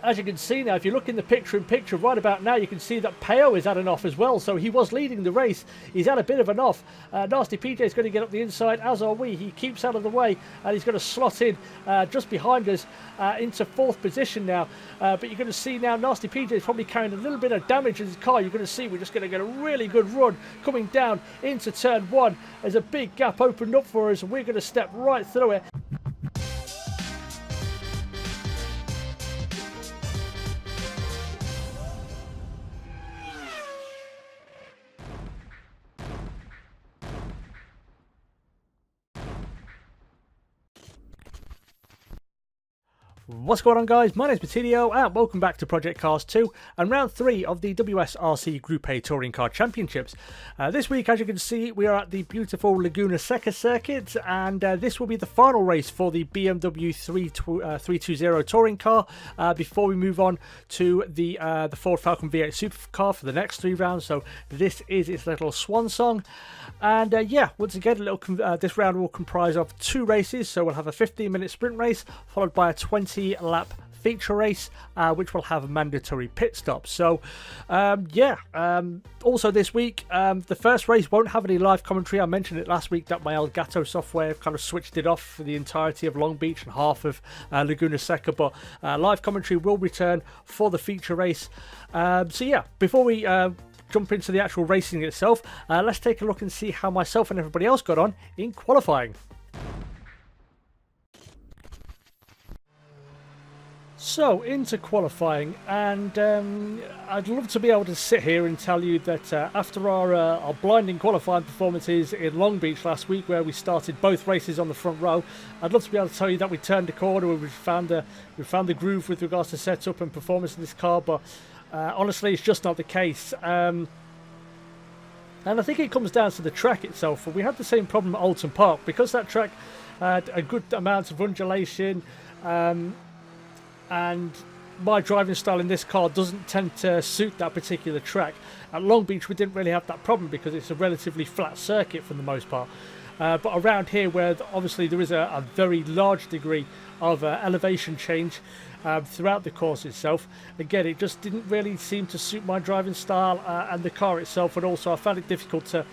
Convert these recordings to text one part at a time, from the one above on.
as you can see now, if you look in the picture-in-picture right about now, you can see that Peo is at an off as well. So he was leading the race. He's had a bit of an off. Nasty PJ is going to get up the inside, as are we. He keeps out of the way, and he's going to slot in just behind us into 4th position now. But you're going to see now Nasty PJ is probably carrying a little bit of damage in his car. You're going to see we're just going to get a really good run coming down into turn 1. There's a big gap opened up for us, and we're going to step right through it. What's going on, guys? My name's Matilio and welcome back to Project Cars 2 and round 3 of the WSRC Group A Touring Car Championships. This week, as you can see, we are at the beautiful Laguna Seca circuit, and this will be the final race for the BMW 320 Touring Car before we move on to the Ford Falcon V8 Supercar for the next 3 rounds. So this is its little swan song. And yeah, once again, this round will comprise of 2 races. So we'll have a 15-minute sprint race followed by a 20-lap feature race, which will have mandatory pit stops. So also this week, the first race won't have any live commentary. I mentioned it last week that my Elgato software kind of switched it off for the entirety of Long Beach and half of Laguna Seca, but live commentary will return for the feature race. So yeah, before we jump into the actual racing itself, let's take a look and see how myself and everybody else got on in qualifying. So into qualifying, and I'd love to be able to sit here and tell you that after our blinding qualifying performances in Long Beach last week, where we started both races on the front row, I'd love to be able to tell you that we turned the corner, we found the groove with regards to setup and performance in this car, but honestly, it's just not the case. And I think it comes down to the track itself. We had the same problem at Alton Park because that track had a good amount of undulation. And my driving style in this car doesn't tend to suit that particular track. At Long Beach, we didn't really have that problem because it's a relatively flat circuit for the most part. But around here, where obviously there is a very large degree of elevation change throughout the course itself, again, it just didn't really seem to suit my driving style and the car itself. And also, I found it difficult to,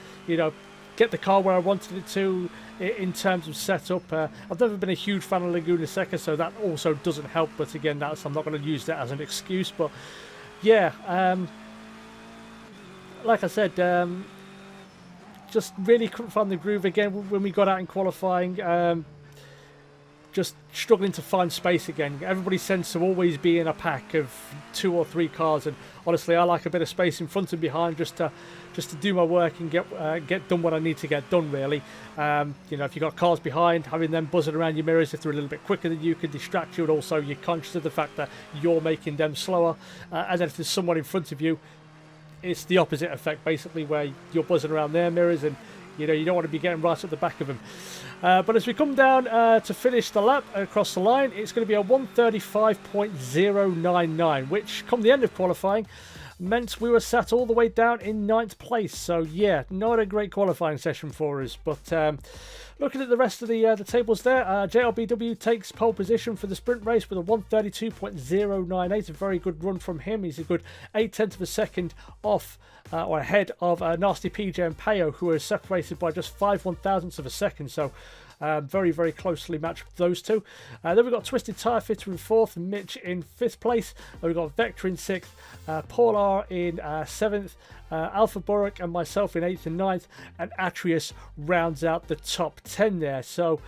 get the car where I wanted it to in terms of setup. I've never been a huge fan of Laguna Seca, so that also doesn't help. But again, I'm not going to use that as an excuse. But yeah, like I said, just really couldn't find the groove again when we got out in qualifying. Just struggling to find space again. Everybody tends to always be in a pack of 2 or 3 cars, and honestly, I like a bit of space in front and behind just to do my work and get done what I need to get done. Really, if you've got cars behind, having them buzzing around your mirrors if they're a little bit quicker than you can distract you, and also you're conscious of the fact that you're making them slower. And then if there's someone in front of you, it's the opposite effect basically, where you're buzzing around their mirrors and you don't want to be getting right at the back of them. But as we come down to finish the lap across the line, it's going to be a 1:35.099, which come the end of qualifying meant we were sat all the way down in 9th place. So yeah, not a great qualifying session for us. But looking at the rest of the tables there, JLBW takes pole position for the sprint race with a 1:32.098. A very good run from him. He's a good 0.8 of a second off or ahead of Nasty PJ and Peo, who are separated by just 5/1000ths of a second. So very, very closely matched with those two. Then we've got Twisted Tyre Fitter in 4th, Mitch in 5th place. We've got Vector in 6th, Paul R in 7th, Alpha Burrock and myself in 8th and 9th, and Atreus rounds out the top 10 there. So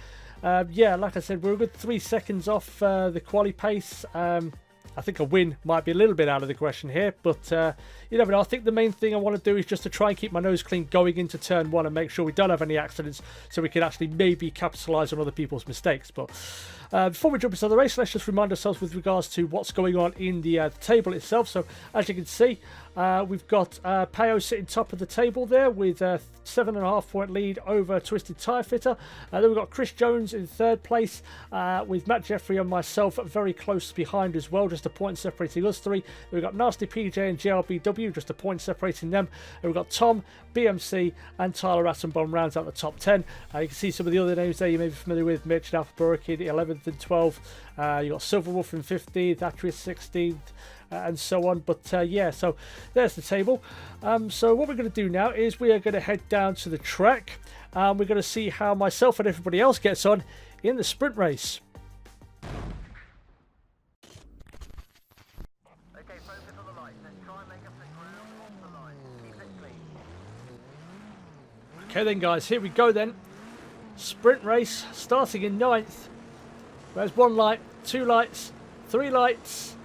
yeah, like I said, we're a good 3 seconds off the quali pace. I think a win might be a little bit out of the question here, but you never know. I think the main thing I want to do is just to try and keep my nose clean going into turn 1 and make sure we don't have any accidents, so we can actually maybe capitalise on other people's mistakes. But before we jump into the race, let's just remind ourselves with regards to what's going on in the table itself. So as you can see, we've got Peo sitting top of the table there with a 7.5 point lead over Twisted Tyre Fitter. Then we've got Chris Jones in 3rd place with Matt Jeffrey and myself very close behind as well, just just a point separating us three. We've got Nasty PJ and JLBW, just a point separating them. And we've got Tom, BMC, and Tyler Attenborough rounds out the top 10. You can see some of the other names there you may be familiar with. Mitch and Alpha Burke in 11th and 12th. You've got Silverwolf in 15th, Atreus 16th. And so on, but yeah, so there's the table. So what we're going to do now is we are going to head down to the track. We're going to see how myself and everybody else gets on in the sprint race. Okay, focus on the light. Let's try and make a flip round off the line. Keep it clean. Okay then guys, here we go then. Sprint race starting in 9th. There's 1 light, 2 lights, 3 lights.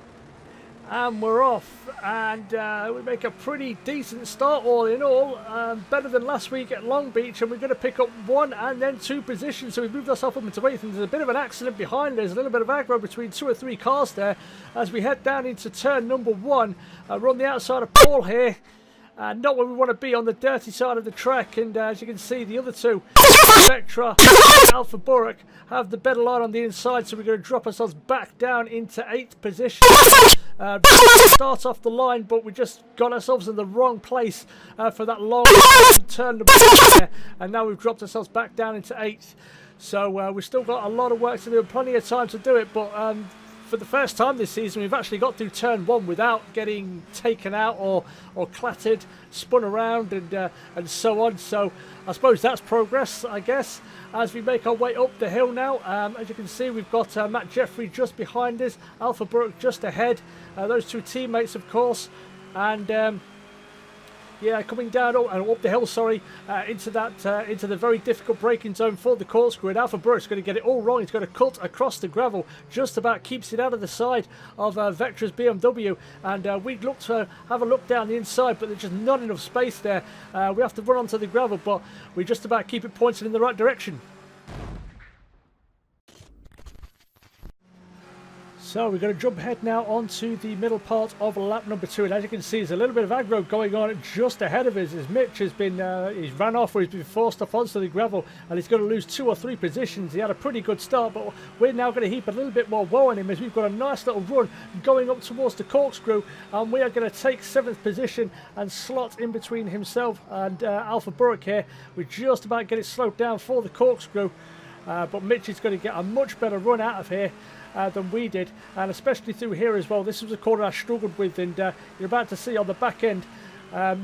And we're off, and we make a pretty decent start all in all, better than last week at Long Beach, and we're going to pick up 1 and then 2 positions, so we've moved ourselves up into 8th, and there's a bit of an accident behind us, a little bit of aggro between 2 or 3 cars there, as we head down into turn number 1. We're on the outside of Paul here, not where we want to be, on the dirty side of the track, and as you can see, the other 2, Spectra and Alpha Burke, have the better line on the inside, so we're going to drop ourselves back down into 8th position. Start off the line, but we just got ourselves in the wrong place for that long turn there, and now we've dropped ourselves back down into 8th. So we've still got a lot of work to do and plenty of time to do it, but for the first time this season we've actually got through turn 1 without getting taken out or clattered, spun around and so on. So I suppose that's progress, I guess, as we make our way up the hill now. As you can see, we've got Matt Jeffrey just behind us, Alpha Burke just ahead, those 2 teammates of course, and yeah, coming down up the hill, sorry, into the very difficult braking zone for the Corkscrewed. Alpha Burke's going to get it all wrong. He's going to cut across the gravel, just about keeps it out of the side of Vectra's BMW, and we'd look to have a look down the inside, but there's just not enough space there. We have to run onto the gravel, but we just about keep it pointed in the right direction. So we're going to jump ahead now onto the middle part of lap number 2, and as you can see, there's a little bit of aggro going on just ahead of us, as Mitch has been he's ran off, or he's been forced off onto the gravel, and he's going to lose 2 or 3 positions. He had a pretty good start, but we're now going to heap a little bit more woe on him, as we've got a nice little run going up towards the Corkscrew, and we are going to take 7th position and slot in between himself and Alpha Burke here. We just about get it slowed down for the Corkscrew, but Mitch is going to get a much better run out of here than we did, and especially through here as well. This was a corner I struggled with, and you're about to see on the back end,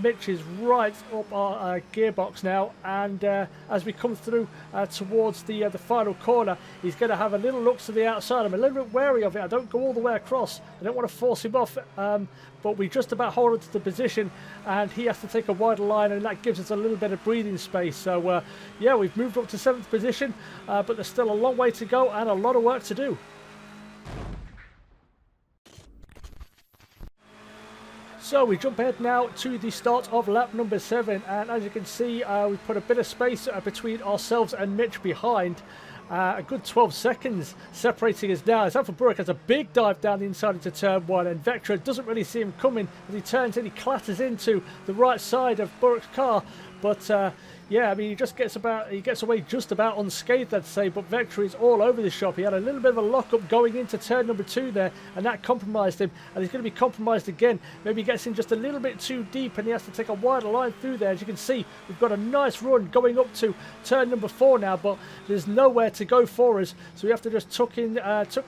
Mitch is right up our gearbox now, and as we come through towards the final corner, he's going to have a little look to the outside. I'm a little bit wary of it. I don't go all the way across. I don't want to force him off, but we just about hold on to the position, and he has to take a wider line, and that gives us a little bit of breathing space. So yeah, we've moved up to 7th position, but there's still a long way to go and a lot of work to do. So we jump ahead now to the start of lap number 7, and as you can see, we've put a bit of space between ourselves and Mitch behind. A good 12 seconds separating us now, as Alpha Burke has a big dive down the inside into turn 1, and Vectra doesn't really see him coming as he turns in, he clatters into the right side of Burke's car, but yeah, I mean, he gets away just about unscathed, I'd say, but Vectra is all over the shop. He had a little bit of a lock-up going into turn number 2 there, and that compromised him, and he's going to be compromised again. Maybe he gets in just a little bit too deep, and he has to take a wider line through there. As you can see, we've got a nice run going up to turn number 4 now, but there's nowhere to go for us, so we have to just tuck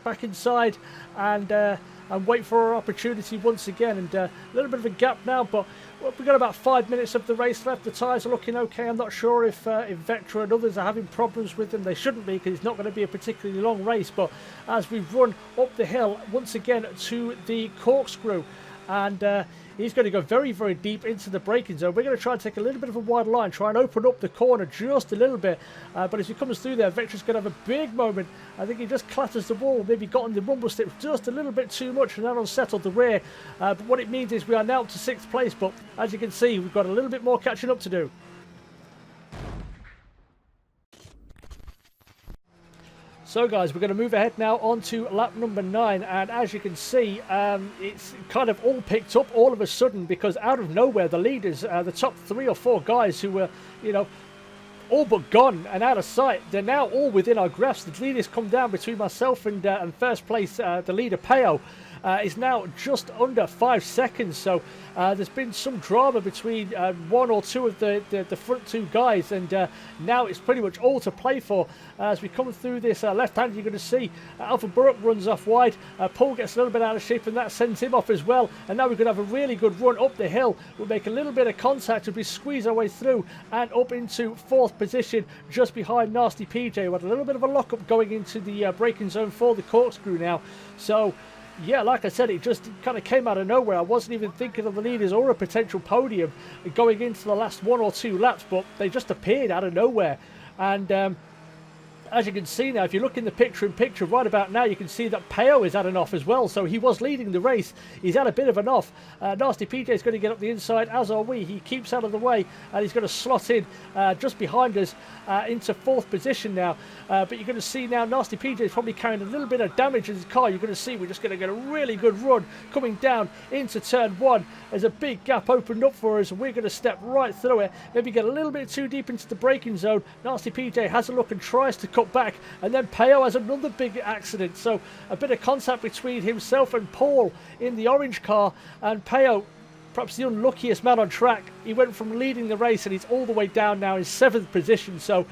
back inside and wait for our opportunity once again. And a little bit of a gap now, but we've got about 5 minutes of the race left. The tyres are looking okay. I'm not sure if Vectra and others are having problems with them. They shouldn't be, because it's not going to be a particularly long race. But as we run up the hill once again to the Corkscrew, and he's going to go very, very deep into the braking zone. We're going to try and take a little bit of a wide line, try and open up the corner just a little bit. But as he comes through there, Vectra's going to have a big moment. I think he just clatters the wall, maybe got on the rumble strip just a little bit too much, and that unsettled the rear. But what it means is we are now up to 6th place. But as you can see, we've got a little bit more catching up to do. So guys, we're going to move ahead now on to lap number 9, and as you can see, it's kind of all picked up all of a sudden, because out of nowhere, the leaders, the top 3 or 4 guys who were, you know, all but gone and out of sight, they're now all within our grasp. The leaders come down between myself and first place, the leader Peo. is now just under 5 seconds. So there's been some drama between one or two of the front two guys, and now it's pretty much all to play for. As we come through this left hand, you're going to see Alpha Burrock runs off wide. Paul gets a little bit out of shape, and that sends him off as well. And now we're going to have a really good run up the hill. We'll make a little bit of contact as we squeeze our way through and up into 4th position, just behind Nasty PJ. We had a little bit of a lock-up going into the braking zone for the Corkscrew now. So yeah, like I said, it just kind of came out of nowhere. I wasn't even thinking of the leaders or a potential podium going into the last 1 or 2 laps, but they just appeared out of nowhere. And as you can see now, if you look in the picture-in-picture right about now, you can see that Peo is at an off as well. So he was leading the race. He's had a bit of an off. Nasty PJ is going to get up the inside, as are we. He keeps out of the way, and he's going to slot in just behind us into 4th position now. But you're going to see now Nasty PJ is probably carrying a little bit of damage in his car. You're going to see we're just going to get a really good run coming down into turn 1. There's a big gap opened up for us, and we're going to step right through it. Maybe get a little bit too deep into the braking zone. Nasty PJ has a look and tries to cut back, and then Peo has another big accident. So a bit of contact between himself and Paul in the orange car, and Peo, perhaps the unluckiest man on track. He went from leading the race and he's all the way down now in 7th position. So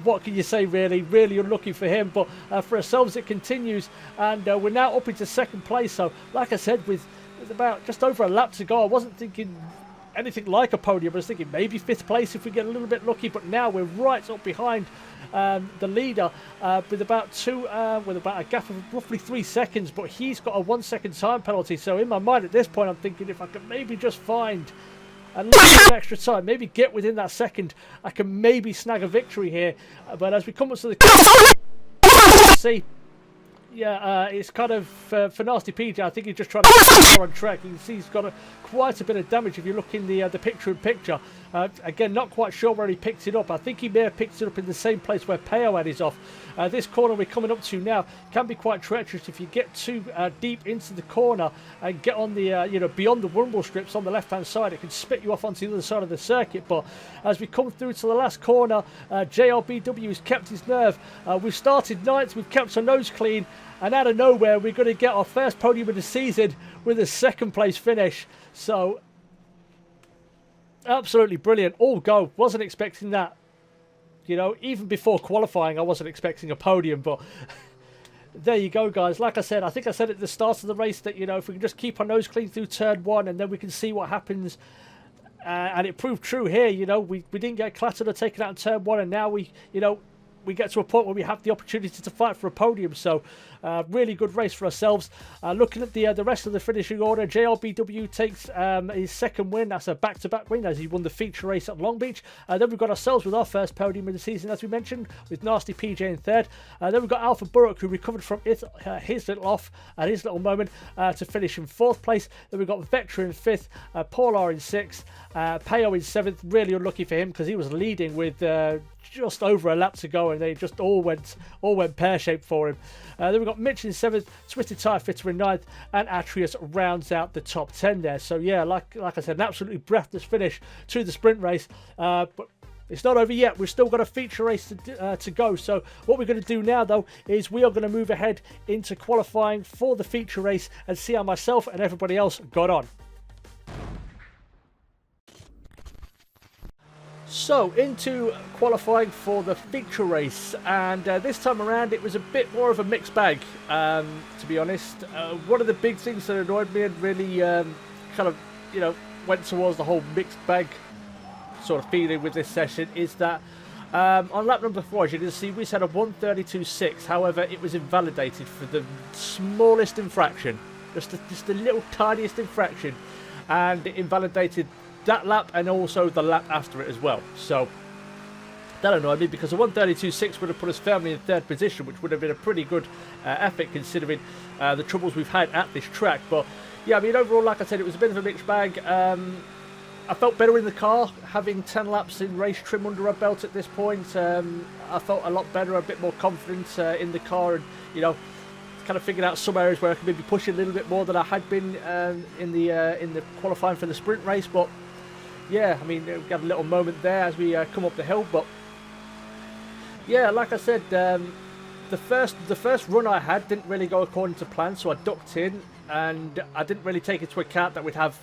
what can you say, really? Really unlucky for him. But for ourselves, it continues, and we're now up into 2nd place. So like I said, with about just over a lap to go, I wasn't thinking anything like a podium. I was thinking maybe 5th place if we get a little bit lucky, but now we're right up behind the leader with about a gap of roughly 3 seconds, but he's got a 1 second time penalty. So in my mind at this point, I'm thinking if I could maybe just find a little bit of extra time, maybe get within that second, I can maybe snag a victory here. But as we come up to the see, yeah, it's kind of for Nasty PJ. I think he's just trying to get more on track. You can see he's got quite a bit of damage if you look in the picture-in-picture. Again, not quite sure where he picked it up. I think he may have picked it up in the same place where Peo had his off. This corner we're coming up to now can be quite treacherous if you get too deep into the corner and get on the beyond the rumble strips on the left-hand side. It can spit you off onto the other side of the circuit. But as we come through to the last corner, JRBW has kept his nerve. We've started 9th. We've kept our nose clean. And out of nowhere, we're going to get our first podium of the season with a 2nd place finish. So, absolutely brilliant. All go. Wasn't expecting that. You know, even before qualifying, I wasn't expecting a podium. But there you go, guys. Like I said, I think I said at the start of the race that, you know, if we can just keep our nose clean through turn 1 and then we can see what happens. And it proved true here. You know, we didn't get clattered or taken out in turn 1. And now we get to a point where we have the opportunity to fight for a podium. So really good race for ourselves. Looking at the rest of the finishing order, JRBW takes his 2nd win. That's a back-to-back win as he won the feature race at Long Beach. Then we've got ourselves with our first podium of the season, as we mentioned, with Nasty PJ in 3rd. Then we've got Alpha Burrock, who recovered from his little off and his little moment to finish in 4th place. Then we've got Vectra in 5th, Paul R in 6th, Peo in 7th. Really unlucky for him because he was leading with just over a lap to go, and they just all went pear-shaped for him. Then we've got Mitch in 7th, Twisted Tire Fitter in 9th, and Atreus rounds out the top 10 there. So yeah, like I said, an absolutely breathless finish to the sprint race. But it's not over yet. We've still got a feature race to go. So what we're going to do now, though, is we are going to move ahead into qualifying for the feature race and see how myself and everybody else got on. So, into qualifying for the feature race, and this time around it was a bit more of a mixed bag, to be honest. One of the big things that annoyed me and really kind of, went towards the whole mixed bag sort of feeling with this session is that on lap number 4, as you can see, we set a 1:32.6. However, it was invalidated for the smallest infraction, just the little tiniest infraction, and it invalidated that lap and also the lap after it as well. So that annoyed me because a 1:32.6 would have put us firmly in 3rd position, which would have been a pretty good effort considering the troubles we've had at this track. But yeah, I mean, overall, like I said, it was a bit of a mixed bag. I felt better in the car, having 10 laps in race trim under our belt at this point. I felt a lot better, a bit more confident in the car, and kind of figured out some areas where I could maybe push a little bit more than I had been in the qualifying for the sprint race. But yeah, I mean, we had a little moment there as we come up the hill. But yeah, like I said, the first run I had didn't really go according to plan, so I ducked in, and I didn't really take into account that we'd have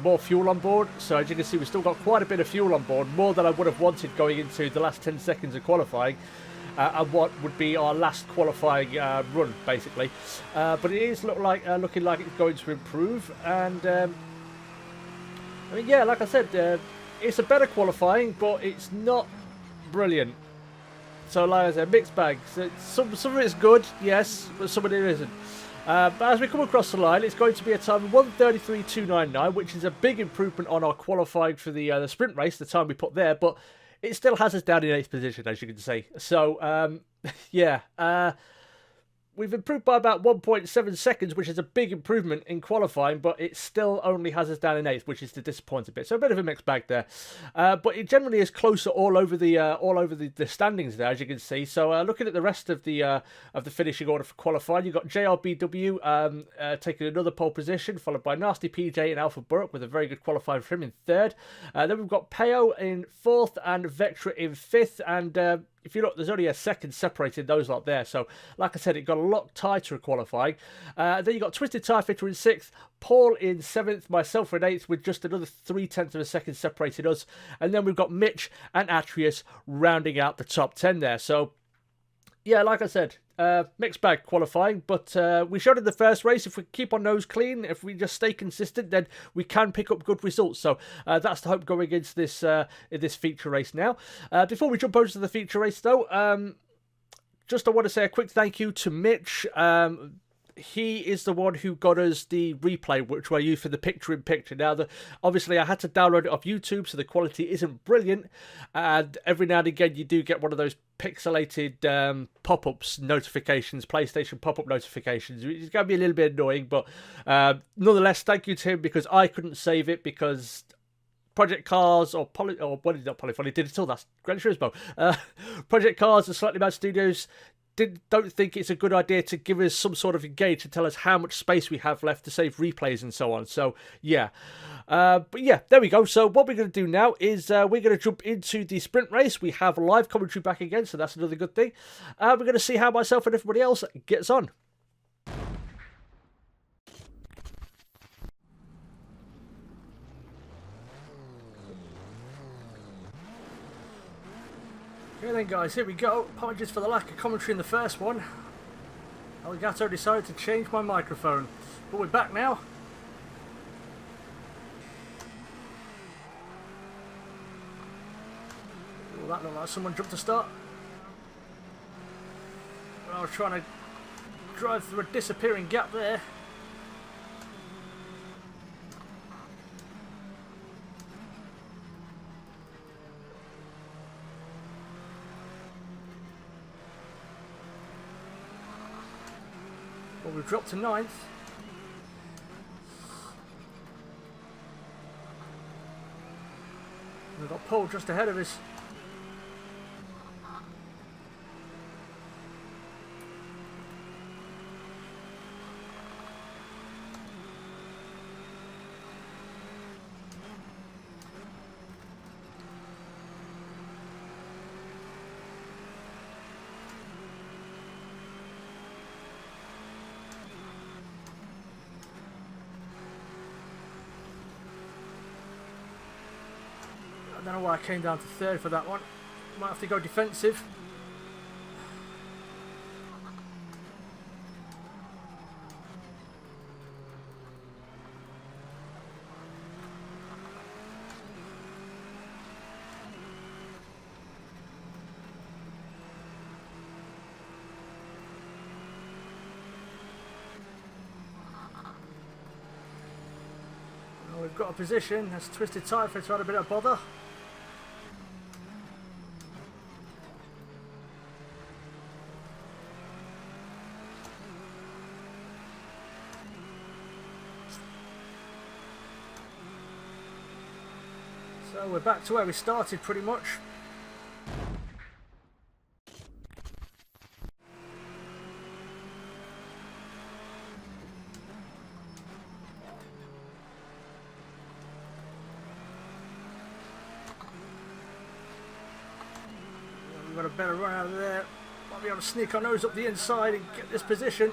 more fuel on board. So as you can see, we've still got quite a bit of fuel on board, more than I would have wanted going into the last 10 seconds of qualifying, and what would be our last qualifying run, basically. But it is looking like it's going to improve, and I mean, yeah, like I said, it's a better qualifying, but it's not brilliant. So like I said, mixed bags. Some of it's good, yes, but some of it isn't. But as we come across the line, it's going to be a time of 1:33.299, which is a big improvement on our qualifying for the sprint race, the time we put there, but it still has us down in 8th position, as you can see. So, yeah, we've improved by about 1.7 seconds, which is a big improvement in qualifying, but it still only has us down in 8th, which is the disappointing bit. So a bit of a mixed bag there, but it generally is closer all over the standings there, as you can see. So looking at the rest of the finishing order for qualifying, you've got JRBW taking another pole position, followed by Nasty PJ and Alpha Burke with a very good qualifying for him in 3rd. Then we've got Peo in 4th and Vectra in 5th, and if you look, there's only a second separating those lot there. So, like I said, it got a lot tighter at qualifying. Then you got Twisted Tire Fitter in 6th, Paul in 7th, myself in 8th, with just another 0.3 of a second separating us. And then we've got Mitch and Atreus rounding out the top 10 there. So, yeah, like I said, mixed bag qualifying, but we showed in the first race, if we keep our nose clean, if we just stay consistent, then we can pick up good results. So that's the hope going into this this feature race now. Before we jump over to the feature race, though, I want to say a quick thank you to Mitch. He is the one who got us the replay, which I use for the picture-in-picture. Now, obviously, I had to download it off YouTube, so the quality isn't brilliant. And every now and again, you do get one of those pixelated pop-ups notifications, PlayStation pop-up notifications. It's going to be a little bit annoying, but nonetheless, thank you to him, because I couldn't save it because Project Cars or what is not Polyphony Digital? That's Gran Turismo. Project Cars and Slightly Mad Studios don't think it's a good idea to give us some sort of engage to tell us how much space we have left to save replays and so on. So, yeah. But yeah, there we go. So what we're going to do now is we're going to jump into the sprint race. We have live commentary back again, so that's another good thing. We're going to see how myself and everybody else gets on. Okay then guys, here we go. Apologies for the lack of commentary in the first one. Elgato decided to change my microphone, but we're back now. Well, that looked like someone jumped to start. I was trying to drive through a disappearing gap there. Well, we've dropped to 9th. We've got Paul just ahead of us. I don't know why I came down to 3rd for that one. Might have to go defensive. Well, we've got a position. That's Twisted Tire Fitter had a bit of bother. So we're back to where we started pretty much. We've got a better run out of there. Might be able to sneak our nose up the inside and get this position.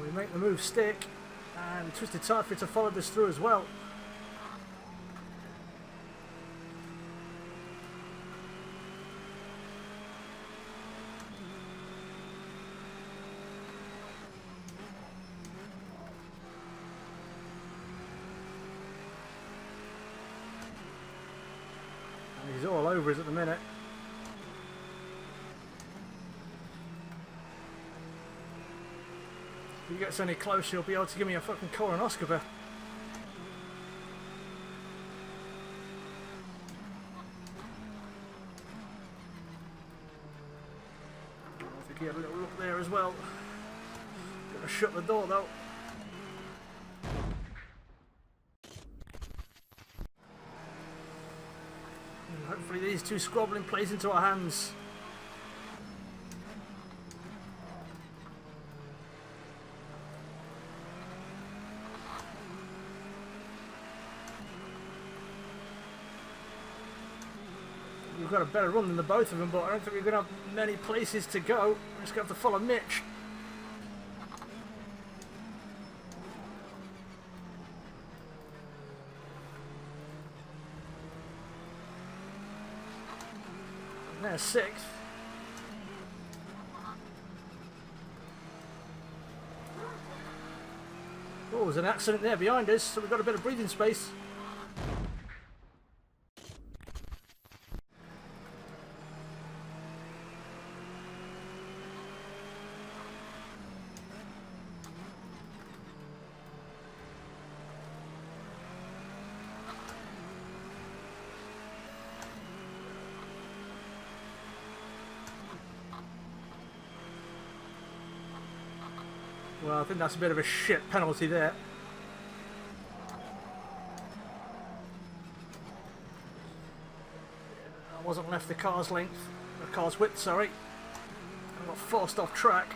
We make the move stick, and Twisted Tide Fitter followed this through as well. And he's all over us at the minute. If he gets any closer, he'll be able to give me a fucking colonoscopy. I think he had a little look there as well. Gonna shut the door though. And hopefully these two squabbling plays into our hands. We've got a better run than the both of them, but I don't think we're going to have many places to go. We're just going to have to follow Mitch. And there's sixth. Oh, there's an accident there behind us, so we've got a bit of breathing space. Well, I think that's a bit of a shit penalty there. I wasn't left the car's length, the car's width, sorry. I got forced off track.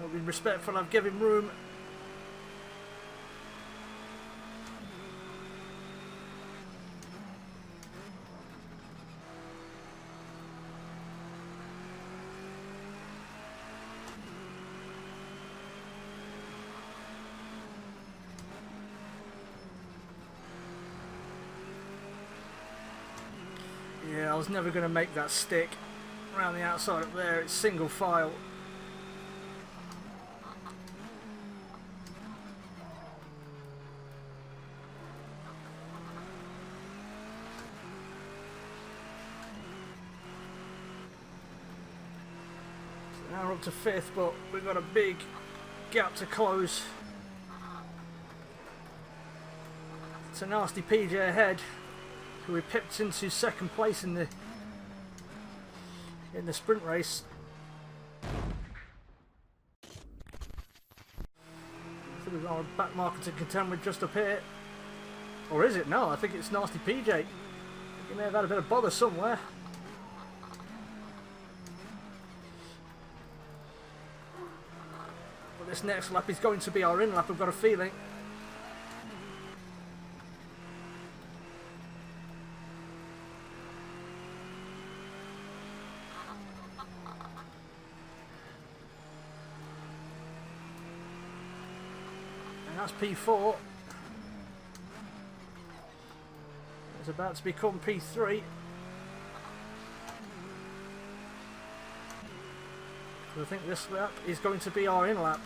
I'll be respectful, I've given him room. Yeah, I was never going to make that stick around the outside up there. It's single file. So now we're up to fifth, but we've got a big gap to close. It's a nasty PJ ahead, who we pipped into second place in the sprint race. I think we've got a back marker to contend with just up here. Or is it? No, I think it's nasty PJ. He may have had a bit of bother somewhere. But this next lap is going to be our in lap, I've got a feeling. That's P4. It's about to become P3. I think this lap is going to be our in lap.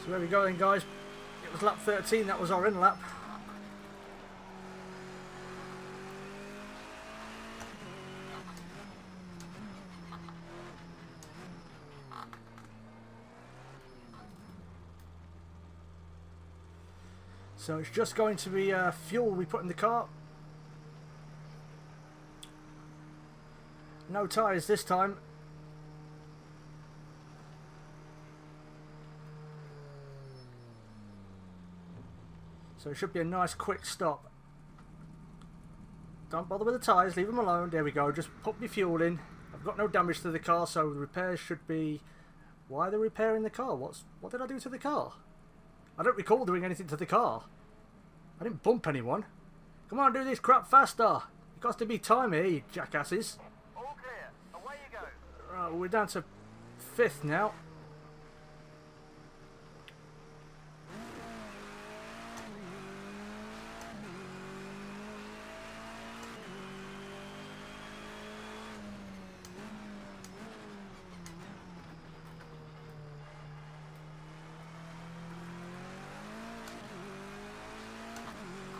So there we go then, guys. It was lap 13, that was our in lap. So it's just going to be fuel we put in the car. No tyres this time. So it should be a nice quick stop. Don't bother with the tyres, leave them alone. There we go, just put my fuel in. I've got no damage to the car, so the repairs should be... Why are they repairing the car? What did I do to the car? I don't recall doing anything to the car. I didn't bump anyone. Come on, do this crap faster. It got to be time here, you jackasses. All clear. Away you go. Right, well, we're down to 5th now.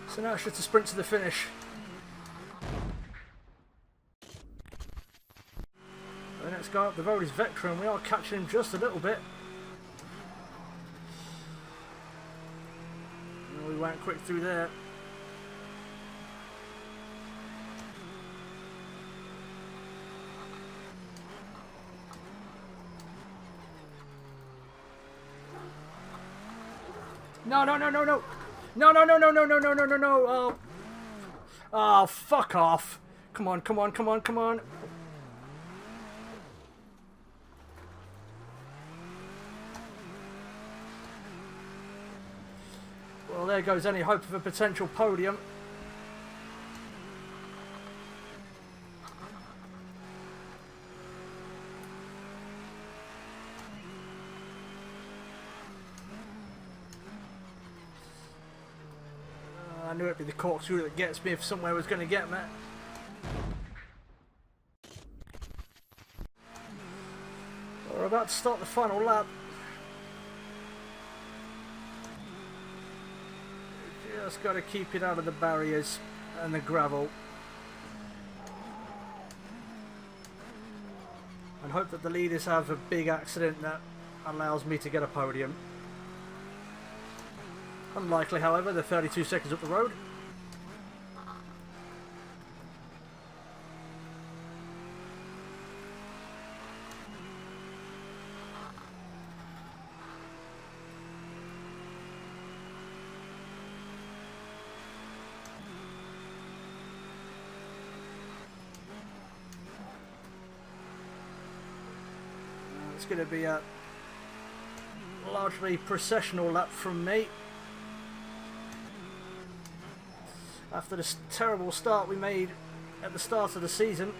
So now it's just a sprint to the finish. The next guy up the road is Vectra, and we are catching him just a little bit. We went quick through there. No, no, no, no, no. No, no, no, no, no, no, no, no, no, no. Oh. Oh, fuck off. Come on, come on, come on, come on. Well, there goes any hope of a potential podium. I knew it'd be the Corkscrewed that gets me if somewhere was going to get me. We're about to start the final lap. Just got to keep it out of the barriers and the gravel. And hope that the leaders have a big accident that allows me to get a podium. Unlikely, however, they're 32 seconds up the road. It's going to be a largely processional lap from me. After this terrible start we made at the start of the season.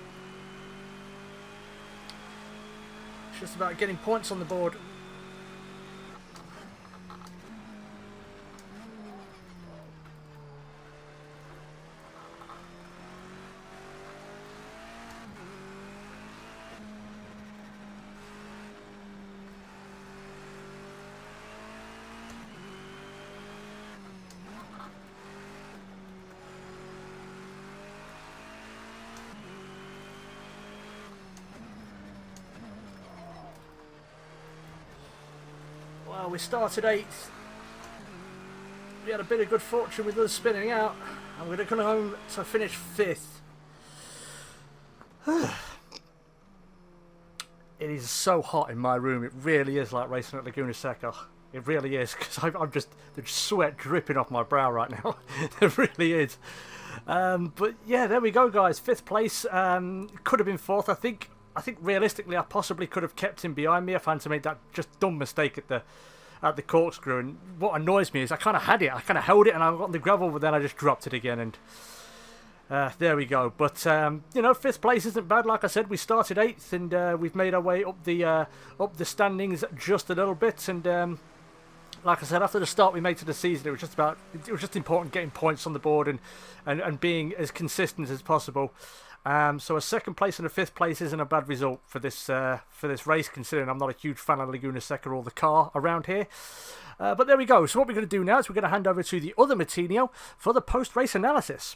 It's just about getting points on the board. Well, we started 8th. We had a bit of good fortune with us spinning out, and we're going to come home to finish 5th. It is so hot in my room. It really is like racing at Laguna Seca. It really is, because there's sweat dripping off my brow right now. It really is. But yeah, there we go, guys. 5th place. Could have been 4th. I think realistically I possibly could have kept him behind me if I hadn't made that just dumb mistake at the corkscrew. And what annoys me is I kind of had it. I kind of held it and I got on the gravel, but then I just dropped it again. And there we go. But you know, 5th place isn't bad. Like I said, we started 8th, and we've made our way up the standings just a little bit. And like I said, after the start we made to the season, it was just important getting points on the board and being as consistent as possible. So a 2nd place and a 5th place isn't a bad result for this race, considering I'm not a huge fan of Laguna Seca or the car around here. But there we go. So what we're going to do now is we're going to hand over to the other Matinho for the post-race analysis.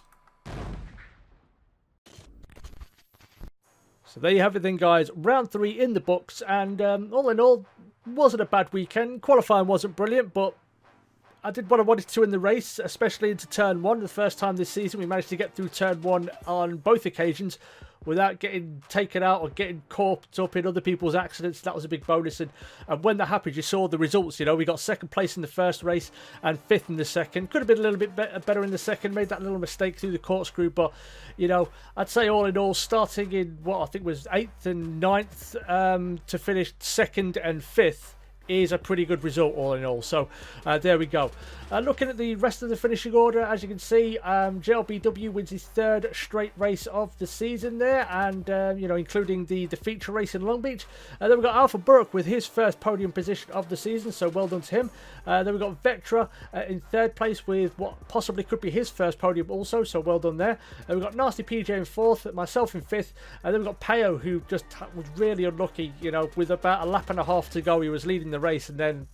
So there you have it then, guys. Round 3 in the books, and all in all, wasn't a bad weekend. Qualifying wasn't brilliant, but I did what I wanted to in the race, especially into turn 1. The first time this season we managed to get through turn 1 on both occasions without getting taken out or getting caught up in other people's accidents. That was a big bonus, and when that happened, you saw the results. You know, we got 2nd place in the first race and 5th in the second. Could have been a little bit better in the second, made that little mistake through the corkscrew, but you know, I'd say all in all, starting in what I think was 8th and 9th to finish 2nd and 5th is a pretty good result all in all. So there we go. Looking at the rest of the finishing order, as you can see, JLBW wins his 3rd straight race of the season there, and you know, including the feature race in Long Beach. Then we've got Alpha Burke with his 1st podium position of the season, so well done to him. Then we've got Vectra in 3rd place with what possibly could be his 1st podium also, so well done there. We've got Nasty PJ in 4th, myself in 5th, and then we've got Peo, who just was really unlucky. You know, with about a lap and a half to go, he was leading the race and then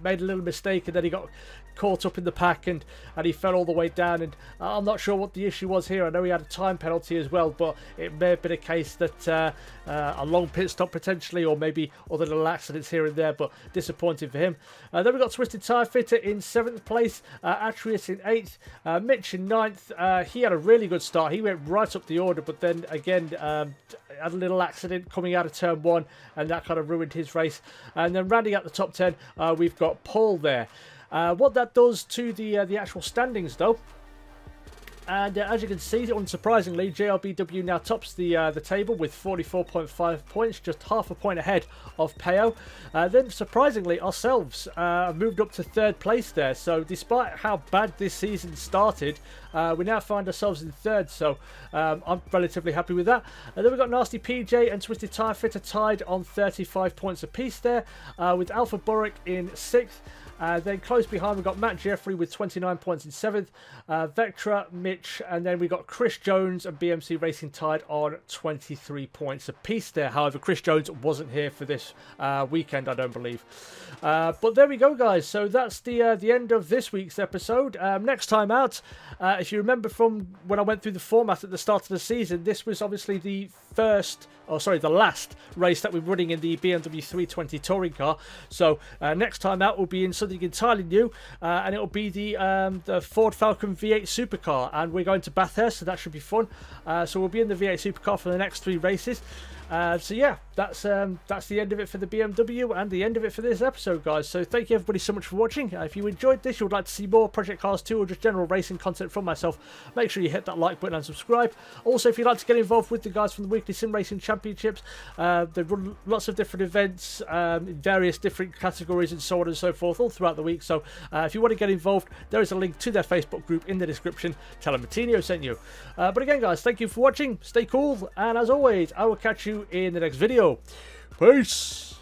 made a little mistake, and then he got caught up in the pack and he fell all the way down, and I'm not sure what the issue was here. I know he had a time penalty as well, but it may have been a case that a long pit stop potentially, or maybe other little accidents here and there, but disappointing for him. Then we've got Twisted Tire Fitter in 7th place, Atreus in 8th, Mitch in 9th. He had a really good start. He went right up the order, but then again had a little accident coming out of turn 1, and that kind of ruined his race. And then rounding out the top 10, we've got Paul there. What that does to the actual standings, though, and as you can see, unsurprisingly, JLBW now tops the table with 44.5 points, just half a point ahead of Peo. Then, surprisingly, ourselves moved up to 3rd place there. So, despite how bad this season started, we now find ourselves in 3rd. So, I'm relatively happy with that. And then we've got Nasty PJ and Twisted Tire Fitter tied on 35 points apiece there, with Alpha Burrick in 6th. Then close behind, we've got Matt Jeffrey with 29 points in 7th, Vectra, Mitch, and then we got Chris Jones and BMC Racing tied on 23 points apiece there. However, Chris Jones wasn't here for this weekend, I don't believe. But there we go, guys. So that's the end of this week's episode. Next time out, if you remember from when I went through the format at the start of the season, this was obviously the last race that we're running in the BMW 320 touring car. So next time out will be in something entirely new, and it'll be the Ford Falcon V8 supercar, and we're going to Bathurst, so that should be fun. So we'll be in the V8 supercar for the next 3 races. So yeah, that's the end of it for the BMW and the end of it for this episode, guys. So thank you everybody so much for watching. If you enjoyed this, you would like to see more Project Cars 2 or just general racing content from myself, make sure you hit that like button and subscribe. Also, if you'd like to get involved with the guys from the Weekly Sim Racing Championships, they run lots of different events in various different categories and so on and so forth all throughout the week. So if you want to get involved, there is a link to their Facebook group in the description. Tell them Martinio sent you. But again, guys, thank you for watching. Stay cool, and as always, I will catch you in the next video. Peace.